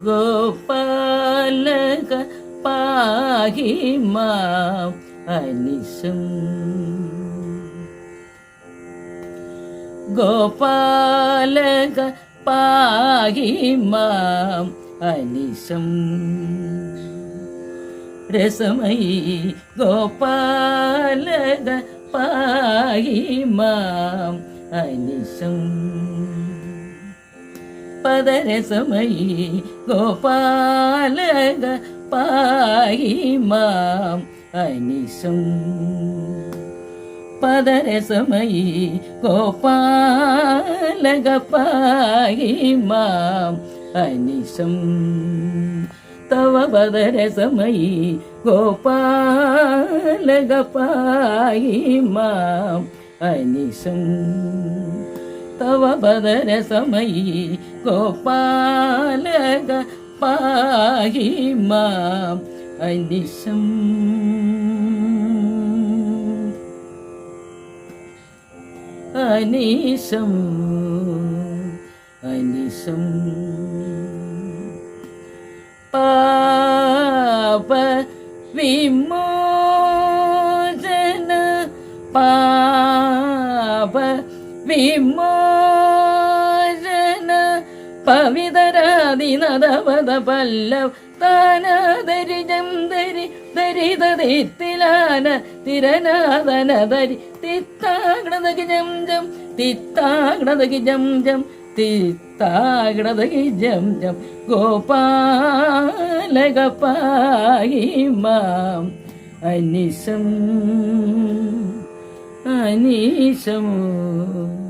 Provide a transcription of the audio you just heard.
ഗോപാലക പാഹി മാം അനിശം. ഗോപാലക പാഹി മാം അനിശം. രസമയി ഗോപാലക പാഹി മാം അനിശം. പദരസമയി ഗോപാലക പാഹി മാം അനിശം. പദരസമയി ഗോപാലക പാഹി മാം അനിശം. തവ പദരസമയി ഗോപാലക പാഹി മാം അനിശം. തവ പദരസമയി ഗോപാലക പാഹി മാം അനിശം. അനിശം അനിശം. പാപ വിമോചന പാപ വിമോചന പവിതരാദിനദപദ പല്ലവ താനാദരിജം ദരി ദരിതതിത്തിലാന തിരനാദന ദരി തിത്താഗ്നദകി ജം ജം തിത്താഗ്നദകി ജം ജം തിത്താഗ്നദകി ജം ജം. ഗോപാലക പാഹി മാം അനിശം അനിശം.